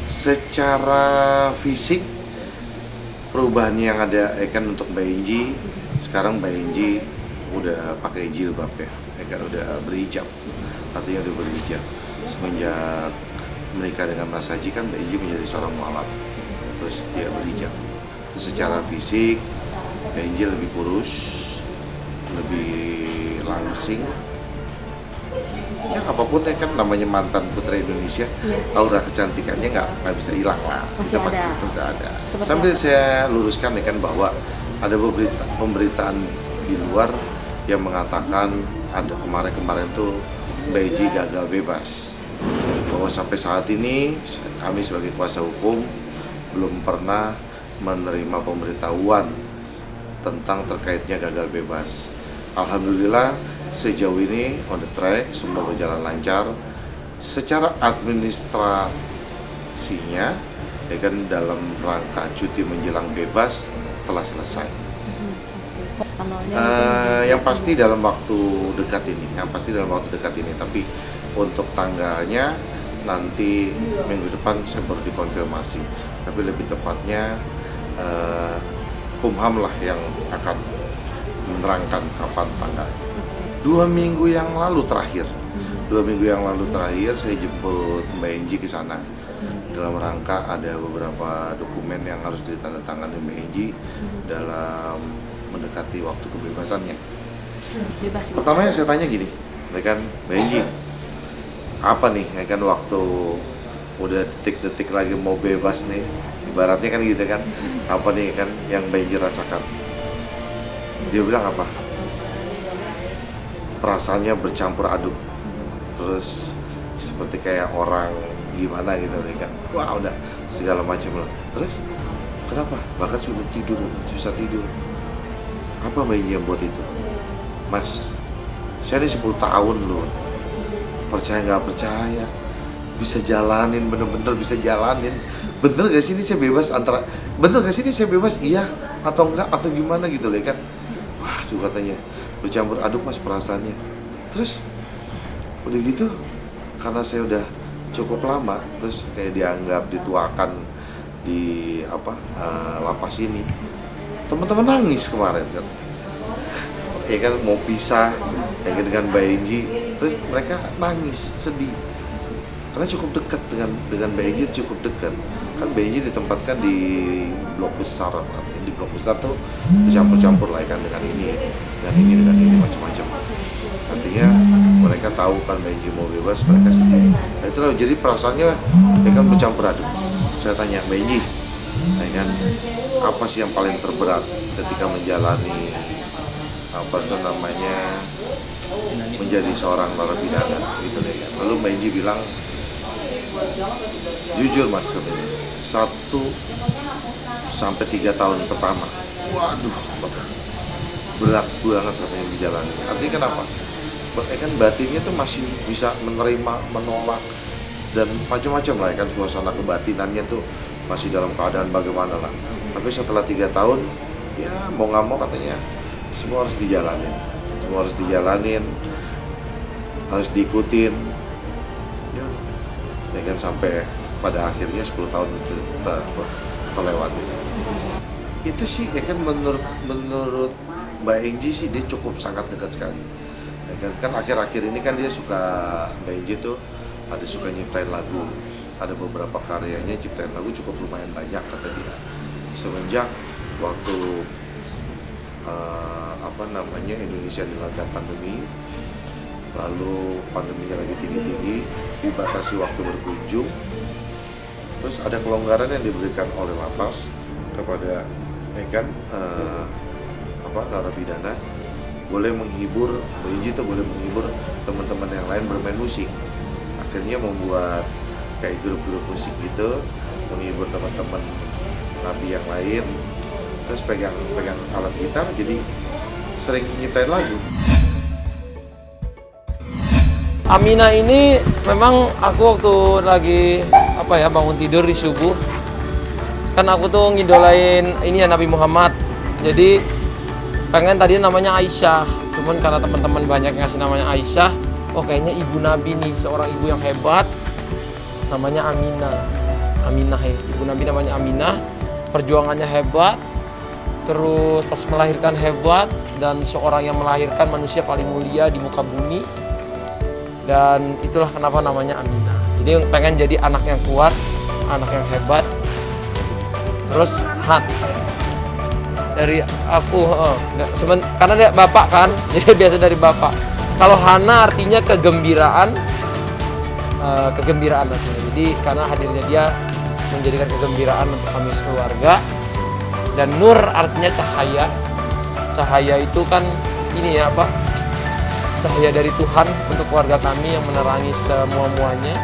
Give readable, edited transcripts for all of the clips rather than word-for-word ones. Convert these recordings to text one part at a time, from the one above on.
Secara fisik perubahan yang ada kan untuk Mbak Enji, sekarang Mbak Enji udah pakai jilbab ya kan udah berhijab, artinya udah berhijab. Semenjak menikah dengan Mas Haji kan Mbak Enji menjadi seorang mualaf, terus dia berhijab. Terus secara fisik Mbak Enji lebih kurus, lebih langsing. Ya apapun ya kan namanya mantan putri Indonesia, aura kecantikannya nggak bisa hilang lah, Masih itu pasti ada. tetap ada. Seperti Sambil saya luruskan ya kan bahwa ada pemberitaan di luar yang mengatakan ada kemarin tuh Mbak Enji gagal bebas, bahwa sampai saat ini kami sebagai kuasa hukum belum pernah menerima pemberitahuan tentang terkaitnya gagal bebas. Alhamdulillah sejauh ini on the track, semua berjalan lancar. Secara administrasinya ya kan dalam rangka cuti menjelang bebas telah selesai. Yang pasti dalam waktu dekat ini, tapi untuk tanggalnya nanti minggu depan saya baru dikonfirmasi, tapi lebih tepatnya Kumham lah yang akan menerangkan kapan tanggalnya. 2 minggu yang lalu terakhir saya jemput Mbak Enji ke sana dalam rangka ada beberapa dokumen yang harus ditandatangani Mbak Enji dalam mendekati waktu kebebasannya. Bebas. Pertama yang saya tanya gini, ya kan Mbak Enji, apa nih ya kan waktu udah detik-detik lagi mau bebas nih, ibaratnya kan gitu kan, apa nih kan yang Mbak Enji rasakan? Dia bilang apa? Perasaannya bercampur aduk, terus seperti kayak orang gimana gitu kan, wah udah segala macam lah. Terus kenapa? Bahkan susah tidur. Apa Mbak Enji yang buat itu? Mas, saya ini 10 tahun loh, percaya nggak percaya, bisa jalanin, bener-bener bisa jalanin. Bener gak sih ini saya bebas iya atau enggak atau gimana gitu loh kan. Wah juga katanya bercampur aduk mas perasaannya. Terus udah gitu karena saya udah cukup lama, terus kayak dianggap dituakan di lapas ini, teman-teman nangis kemarin kan, ya kan mau pisah ya kan, dengan Mbak Enji, terus mereka nangis sedih karena cukup dekat dengan Mbak Enji, cukup dekat kan. Mbak Enji ditempatkan di blok besar, artinya di blok besar tuh bercampur-campur lah kan, dengan ini macam-macam. Artinya mereka tahu kan Mbak Enji mau bebas, mereka sedih. Nah itulah jadi perasaannya ya kan bercampur aduk. Saya tanya Mbak Enji, ya kan apa sih yang paling terberat ketika menjalani menjadi seorang narapidana gitu deh kan. Lalu Mbak Enji bilang, jujur mas, 1 sampai 3 tahun pertama, waduh berat banget katanya menjalani. Artinya kenapa? Kan batinnya tuh masih bisa menerima, menolak dan macam-macam lah kan, suasana kebatinannya tuh masih dalam keadaan bagaimana lah. Tapi setelah 3 tahun ya mau nggak mau katanya semua harus dijalanin, harus diikutin ya kan, sampai pada akhirnya 10 tahun itu terlewati. Itu sih ya kan menurut Mbak Enji sih dia cukup sangat dekat sekali ya kan akhir-akhir ini kan dia suka, Mbak Enji tuh suka nyiptain lagu, ada beberapa karyanya ciptain lagu cukup lumayan banyak kata dia. Semenjak waktu Indonesia dilanda pandemi, lalu pandeminya lagi tinggi-tinggi, dibatasi waktu berkunjung, terus ada kelonggaran yang diberikan oleh lapas kepada narapidana, boleh menghibur, Mbak Enji itu boleh menghibur teman-teman yang lain bermain musik. Akhirnya membuat kayak grup-grup musik gitu, menghibur teman-teman napi yang lain, terus pegang alat gitar, jadi sering nyiptain lagu. Amina ini memang aku waktu lagi bangun tidur di subuh, kan aku tuh ngidolain ini ya Nabi Muhammad, jadi pengen tadi namanya Aisyah, cuman karena teman-teman banyak ngasih namanya Aisyah, oh kayaknya ibu Nabi nih, seorang ibu yang hebat, namanya Amina. Aminah ya. Ibu Nabi namanya Aminah, perjuangannya hebat, terus pas melahirkan hebat, dan seorang yang melahirkan manusia paling mulia di muka bumi. Dan itulah kenapa namanya Aminah. Jadi pengen jadi anak yang kuat, anak yang hebat. Terus dari aku, karena dia bapak kan, jadi biasa dari bapak. Kalau Hana artinya kegembiraan, kegembiraan artinya. Jadi karena hadirnya dia menjadikan kegembiraan untuk kami sekeluarga. Dan Nur artinya cahaya. Cahaya itu kan ini ya apa? Cahaya dari Tuhan untuk keluarga kami yang menerangi semua-muanya.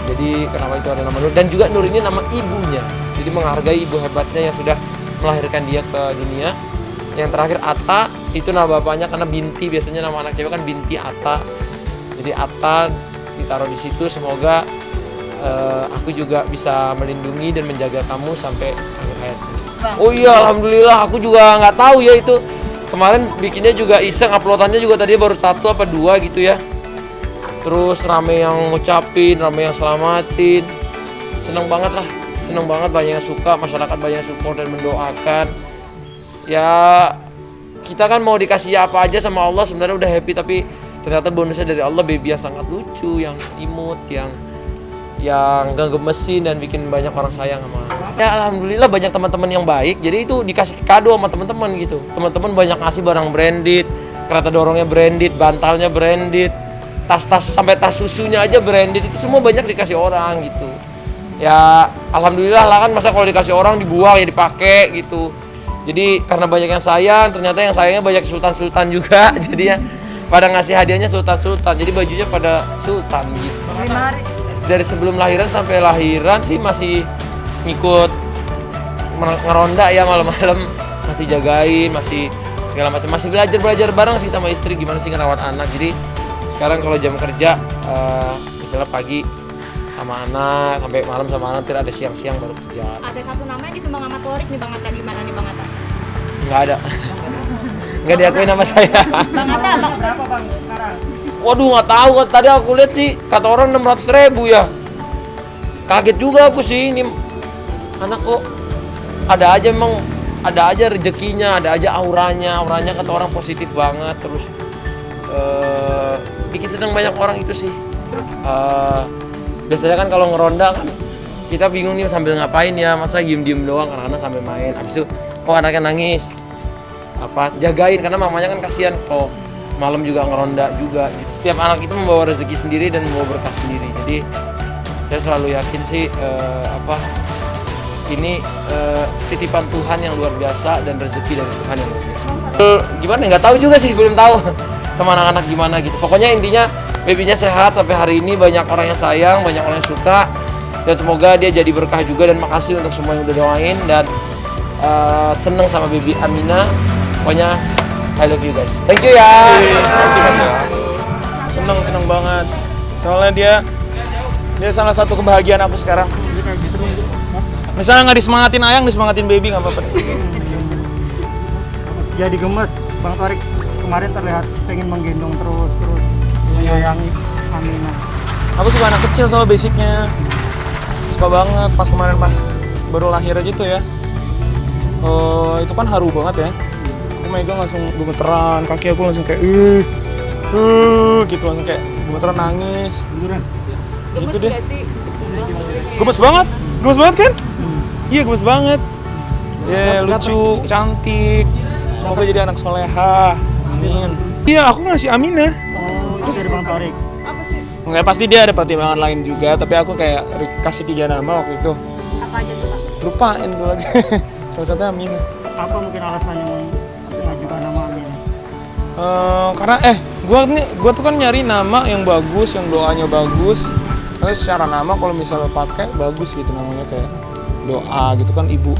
Jadi kenapa itu ada nama Nur, dan juga Nur ini nama ibunya. Jadi menghargai ibu hebatnya yang sudah melahirkan dia ke dunia. Yang terakhir Atta, itu nama bapaknya karena Binti, biasanya nama anak cewek kan Binti Atta. Jadi Atta ditaruh di situ, semoga aku juga bisa melindungi dan menjaga kamu sampai akhir hayat. Oh iya, alhamdulillah, aku juga nggak tahu ya itu. Kemarin bikinnya juga iseng, uploadannya juga tadi baru 1 apa 2 gitu ya. Terus rame yang ngucapin, rame yang selamatin. Seneng banget lah, seneng banget, banyak yang suka, masyarakat banyak yang support dan mendoakan. Ya kita kan mau dikasih apa aja sama Allah sebenarnya udah happy, tapi ternyata bonusnya dari Allah baby yang sangat lucu, yang imut, yang gak gemesin dan bikin banyak orang sayang sama. Ya alhamdulillah banyak teman-teman yang baik, jadi itu dikasih kado sama teman-teman gitu. Teman-teman banyak ngasih barang branded, kereta dorongnya branded, bantalnya branded, tas-tas sampai tas susunya aja branded, itu semua banyak dikasih orang gitu. Ya alhamdulillah lah kan, masa kalau dikasih orang dibuang ya dipakai gitu. Jadi karena banyak yang sayang, ternyata yang sayangnya banyak sultan-sultan juga. Jadi ya pada ngasih hadiahnya sultan-sultan, jadi bajunya pada sultan gitu. Dari sebelum lahiran sampai lahiran sih masih ngikut ngeronda ya, malam-malam masih jagain, masih segala macam, masih belajar bareng sih sama istri gimana sih ngerawat anak. Jadi sekarang kalau jam kerja misalnya pagi sama anak, sampai malam sama anak, nanti ada siang-siang baru kerja. Ada satu nama yang disumbang sama Torik nih Bang Atta, di mana nih Bang Atta? Nggak ada. Nggak diakui nama saya. Bang Atta, Bang Berapa Bang sekarang? Waduh, nggak tahu, tadi aku lihat sih kata orang 600.000 ya. Kaget juga aku sih, ini anak kok ada aja, memang ada aja rezekinya, ada aja auranya kata orang positif banget. Terus bikin seneng banyak orang itu sih. Biasanya kan kalau ngeronda kan kita bingung nih sambil ngapain ya, masa diem doang, anak-anak sambil main. Abis itu kok anaknya nangis, apa jagain, karena mamanya kan kasihan kalau malam juga ngeronda juga gitu. Setiap anak itu membawa rezeki sendiri dan membawa berkah sendiri. Jadi saya selalu yakin sih ini titipan Tuhan yang luar biasa dan rezeki dari Tuhan yang luar biasa. Gimana nggak tahu juga sih, belum tahu sama anak-anak gimana gitu. Pokoknya intinya babynya sehat sampai hari ini, banyak orang yang sayang, banyak orang yang suka, dan semoga dia jadi berkah juga. Dan makasih untuk semua yang udah doain, dan seneng sama baby Aminah. Pokoknya I love you guys. Thank you ya. Seneng banget. Soalnya dia salah satu kebahagiaan aku sekarang. Misalnya nggak disemangatin ayang, disemangatin baby nggak apa-apa. Jadi gemes, Bang Torik kemarin terlihat pengen menggendong terus menyayangi Aminah. Aku suka anak kecil soal basicnya, suka banget. Pas kemarin pas baru lahir aja tuh ya, itu kan haru banget ya. Aku megang langsung gemeteran, kaki aku langsung kayak gitu, langsung kayak gemeteran, nangis. gemes Itu deh. nggak sih? Gemes banget kan? Iya gemes banget. Ya lucu, cantik. Semoga jadi anak soleha. Amin. Iya aku ngasih Aminah. Terus dari Bang Torik. Apa sih? Nggak, pasti dia ada pertimbangan lain juga, tapi aku kayak kasih 3 nama waktu itu. Apa aja tuh Pak? Lupain gue lagi. Salah satunya Aminah. Apa mungkin alasannya mengajukan nama Aminah? Karena gua tuh kan nyari nama yang bagus, yang doanya bagus. Terus secara nama kalau misalnya pakai bagus gitu, namanya kayak doa gitu kan, ibu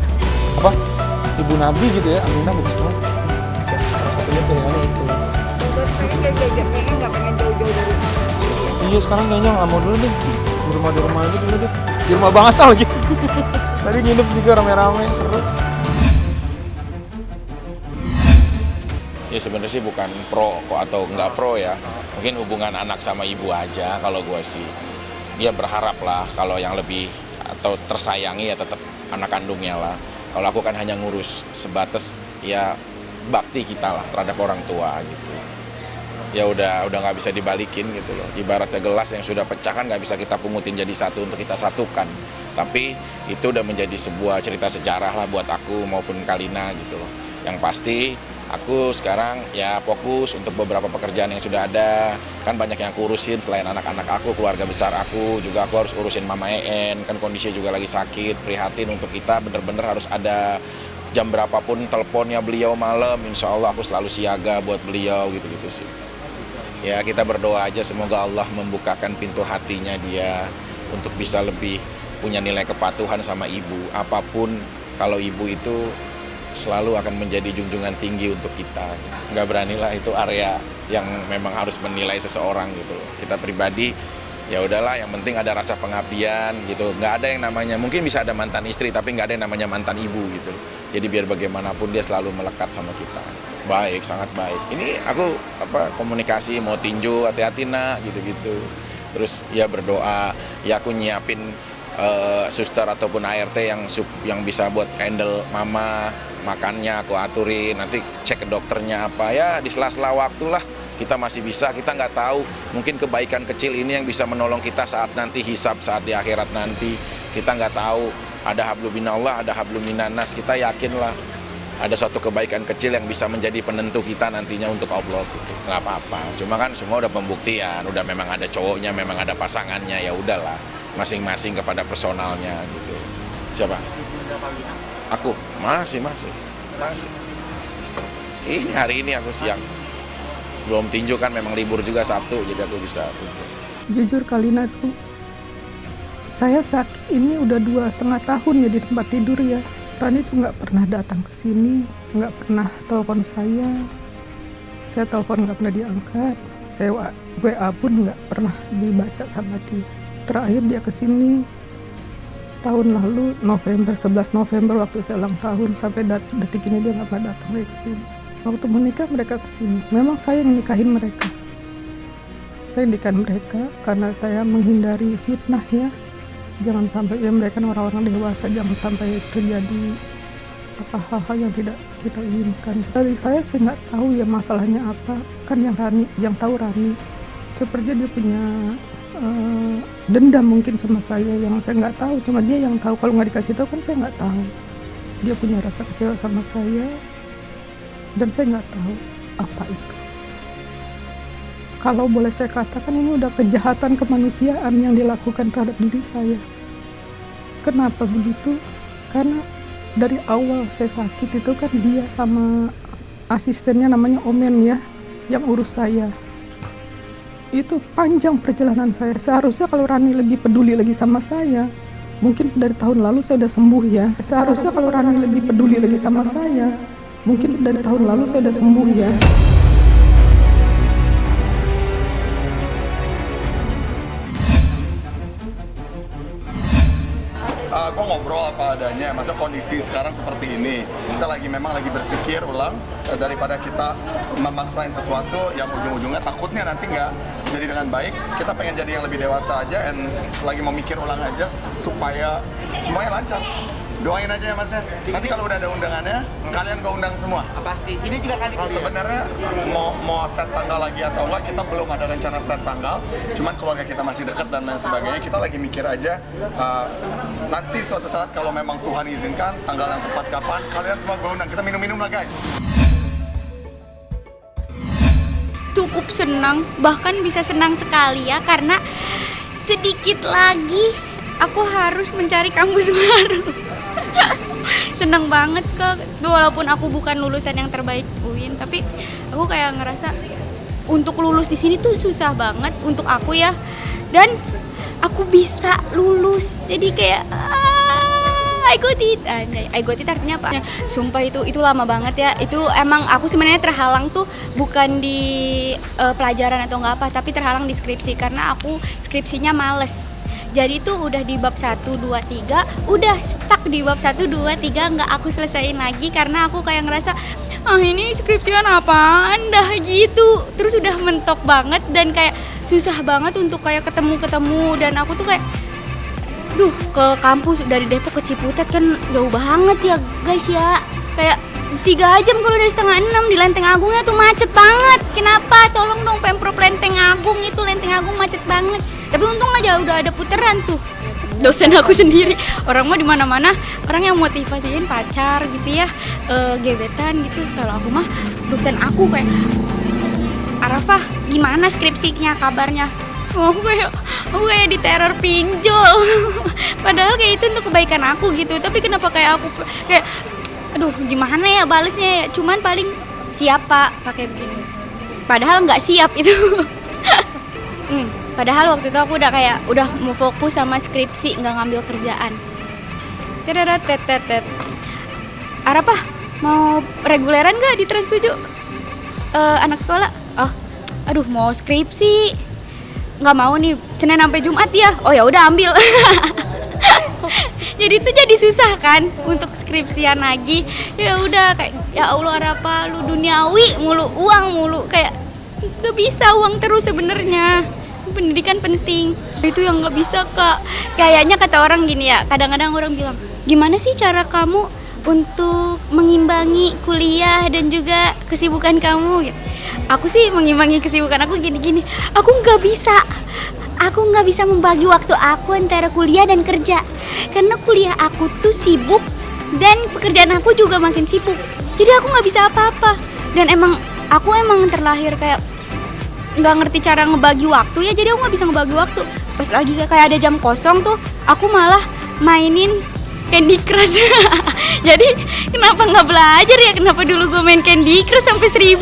Nabi gitu ya, Aminah bagus banget. Kayak salah satunya pilihannya itu. Kayaknya nggak pengen jauh-jauh dari Iya sekarang kayaknya nggak mau dulu deh, di rumah aja dulu deh. Di rumah banget lagi. Tadi nginep juga rame-rame, seru. Ya sebenarnya sih bukan pro atau nggak pro ya, mungkin hubungan anak sama ibu aja. Kalau gue sih, dia berharap lah kalau yang lebih atau tersayangi ya tetap anak kandungnya lah. Kalau aku kan hanya ngurus sebatas ya bakti kita lah terhadap orang tua gitu. Ya udah nggak bisa dibalikin gitu loh. Ibaratnya gelas yang sudah pecah kan nggak bisa kita pungutin jadi satu untuk kita satukan. Tapi itu udah menjadi sebuah cerita sejarah lah buat aku maupun Kalina gitu loh. Yang pasti aku sekarang ya fokus untuk beberapa pekerjaan yang sudah ada. Kan banyak yang aku urusin selain anak-anak aku, keluarga besar aku. Juga aku harus urusin Mama En, kan kondisinya juga lagi sakit. Prihatin untuk kita bener-bener harus ada jam berapapun teleponnya beliau malam. Insya Allah aku selalu siaga buat beliau gitu-gitu sih. Ya kita berdoa aja semoga Allah membukakan pintu hatinya dia untuk bisa lebih punya nilai kepatuhan sama ibu. Apapun kalau ibu itu selalu akan menjadi junjungan tinggi untuk kita. Nggak beranilah itu area yang memang harus menilai seseorang gitu. Kita pribadi ya udahlah, yang penting ada rasa pengabdian gitu. Nggak ada yang namanya, mungkin bisa ada mantan istri tapi nggak ada yang namanya mantan ibu gitu. Jadi biar bagaimanapun dia selalu melekat sama kita. Baik, sangat baik. Ini aku komunikasi mau tinju, hati-hati nak gitu-gitu. Terus ya berdoa, ya aku nyiapin suster ataupun ART yang bisa buat handle mama, makannya aku aturin, nanti cek ke dokternya apa, ya di sela-sela waktu lah kita masih bisa, kita nggak tahu, mungkin kebaikan kecil ini yang bisa menolong kita saat nanti hisab, saat di akhirat nanti, kita nggak tahu, ada hablum minallah, ada hablum minannas, kita yakin lah ada suatu kebaikan kecil yang bisa menjadi penentu kita nantinya untuk Allah gitu. Nggak apa-apa, cuma kan semua udah pembuktian, udah memang ada cowoknya, memang ada pasangannya, ya udahlah masing-masing kepada personalnya gitu. Siapa? Aku masih. Ini hari ini aku siang. Sebelum tinju kan memang libur juga Sabtu, jadi aku bisa. Jujur Kalina tuh, saya sakit ini udah 2,5 tahun ya di tempat tidur ya. Rani tuh nggak pernah datang ke sini, nggak pernah telepon saya. Saya telepon nggak pernah diangkat. Saya WA pun nggak pernah dibaca sama dia. Terakhir dia ke sini tahun lalu November, 11 November waktu saya ulang tahun, sampai detik ini dia nggak pernah datang lagi ke sini. Waktu menikah mereka ke sini. Memang saya yang nikahin mereka. Saya nikahin mereka karena saya menghindari fitnah ya. Jangan sampai ya mereka orang-orang dewasa, jangan sampai terjadi hal-hal yang tidak kita inginkan. Dari saya nggak tahu ya masalahnya apa. Kan yang tahu Rani. Sepertinya dia punya dendam mungkin sama saya yang saya nggak tahu. Cuma dia yang tahu. Kalau nggak dikasih tahu kan saya nggak tahu. Dia punya rasa kecewa sama saya dan saya nggak tahu apa itu. Kalau boleh saya katakan ini udah kejahatan kemanusiaan yang dilakukan terhadap diri saya. Kenapa begitu? Karena dari awal saya sakit itu kan dia sama asistennya namanya Omen ya, yang urus saya. Itu panjang perjalanan saya. Seharusnya kalau Rani lebih peduli lagi sama saya, mungkin dari tahun lalu saya udah sembuh ya. Seharusnya kalau Rani lebih peduli lagi sama saya, mungkin dari tahun lalu saya udah sembuh ya. Gue ngobrol apa adanya, masa kondisi sekarang seperti ini, kita memang lagi berpikir ulang daripada kita memaksain sesuatu yang ujung-ujungnya takutnya nanti nggak jadi dengan baik. Kita pengen jadi yang lebih dewasa aja, dan lagi memikir ulang aja supaya semuanya lancar. Doain aja ya Mas ya. Nanti kalau udah ada undangannya, kalian gue undang semua. Pasti. Ini juga kali Sebenarnya mau set tanggal lagi atau enggak, kita belum ada rencana set tanggal. Cuman keluarga kita masih dekat dan lain sebagainya. Kita lagi mikir aja nanti suatu saat kalau memang Tuhan izinkan tanggal yang tepat kapan, kalian semua gue undang. Kita minum-minum lah guys. Cukup senang, bahkan bisa senang sekali ya, karena sedikit lagi aku harus mencari kampus baru. Seneng banget kok, walaupun aku bukan lulusan yang terbaik UIN, tapi aku kayak ngerasa untuk lulus di sini tuh susah banget untuk aku ya, dan aku bisa lulus, jadi kayak I got it artinya apa? Sumpah itu lama banget ya. Itu emang aku sebenarnya terhalang tuh bukan di pelajaran atau nggak apa, tapi terhalang di skripsi karena aku skripsinya males. Jadi tuh udah di bab 1, 2, 3, udah stuck di bab 1, 2, 3, nggak aku selesaiin lagi karena aku kayak ngerasa ini skripsian apaan dah gitu. Terus udah mentok banget dan kayak susah banget untuk kayak ketemu dan aku tuh kayak Duh, ke kampus dari Depok ke Ciputat kan jauh banget ya guys ya. Kayak 3 jam kalau dari setengah 6 di Lenteng Agungnya tuh macet banget. Kenapa? Tolong dong Pemprov Lenteng Agung itu, Lenteng Agung macet banget. Tapi untung aja udah ada puteran tuh. Dosen aku sendiri, orang mah di mana-mana, orang yang motivasiin pacar gitu ya, gebetan gitu. Kalau aku mah dosen aku kayak, Arafah gimana skripsinya, kabarnya? Aku kayak diteror pinjol. Padahal kayak itu untuk kebaikan aku gitu. Tapi kenapa kayak aku kayak, aduh gimana ya balesnya ya? Cuman paling siap Pak pakai begini. Padahal nggak siap itu. Padahal waktu itu aku udah mau fokus sama skripsi, nggak ngambil kerjaan. Arafah mau reguleran nggak di Trans 7? Anak sekolah? Oh, aduh mau skripsi. Nggak mau nih, Senin sampai Jumat ya. Oh ya udah ambil. Jadi itu jadi susah kan untuk skripsian lagi. Ya udah kayak ya Allah Arafah, lu duniawi mulu, uang mulu, kayak nggak bisa uang terus sebenarnya. Pendidikan penting. Itu yang nggak bisa Kak. Kayaknya kata orang gini ya, kadang-kadang orang bilang, gimana sih cara kamu untuk mengimbangi kuliah dan juga kesibukan kamu gitu. Aku sih mengimbangi kesibukan aku gini-gini. Aku nggak bisa membagi waktu aku antara kuliah dan kerja. Karena kuliah aku tuh sibuk dan pekerjaan aku juga makin sibuk. Jadi aku nggak bisa apa-apa. Dan aku emang terlahir kayak nggak ngerti cara ngebagi waktu ya, jadi aku nggak bisa ngebagi waktu. Pas lagi kayak ada jam kosong tuh, aku malah mainin Candy Crush. Jadi kenapa nggak belajar ya? Kenapa dulu gue main Candy Crush sampai 1000?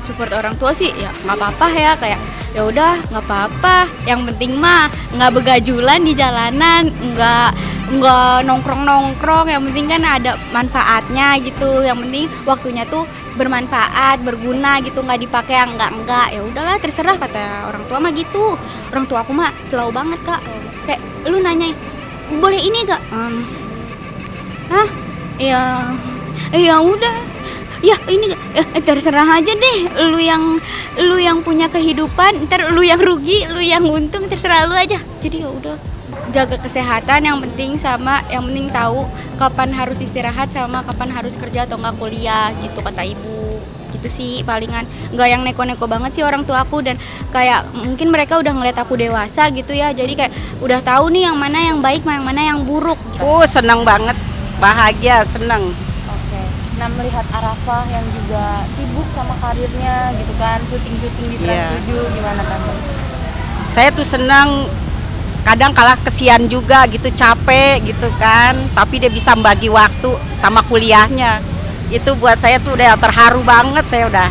Support orang tua sih ya nggak apa-apa ya, kayak ya udah nggak apa-apa. Yang penting mah nggak begajulan di jalanan, nggak nongkrong. Yang penting kan ada manfaatnya gitu. Yang penting waktunya tuh bermanfaat, berguna gitu, nggak dipakai yang enggak. Ya udahlah terserah, kata orang tua mah gitu. Orang tua aku mah selalu banget Kak. Kayak lu nanya, boleh ini gak? Hah? Ya udah. Ya ini terserah aja deh. Lu yang punya kehidupan, ntar lu yang rugi, lu yang untung, terserah lu aja. Jadi ya udah. Jaga kesehatan yang penting, sama yang penting tahu kapan harus istirahat sama kapan harus kerja atau enggak kuliah gitu kata ibu. Gitu sih palingan, nggak yang neko-neko banget sih orang tua aku. Dan kayak mungkin mereka udah ngeliat aku dewasa gitu ya, jadi kayak udah tahu nih yang mana yang baik, yang mana yang buruk gitu. Senang banget, bahagia, senang. Oke. Nah, melihat Arafah yang juga sibuk sama karirnya gitu kan, syuting-syuting di Trans 7, gimana Tante? Saya tuh senang, kadang kalah kesian juga gitu, capek gitu kan, tapi dia bisa membagi waktu sama kuliahnya. Itu buat saya tuh udah terharu banget, saya udah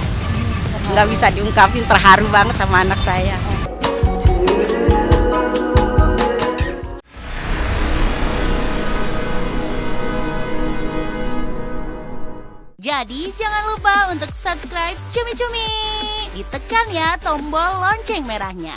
nggak bisa diungkapin, terharu banget sama anak saya. Jadi jangan lupa untuk subscribe Cumi Cumi. Ditekan ya tombol lonceng merahnya.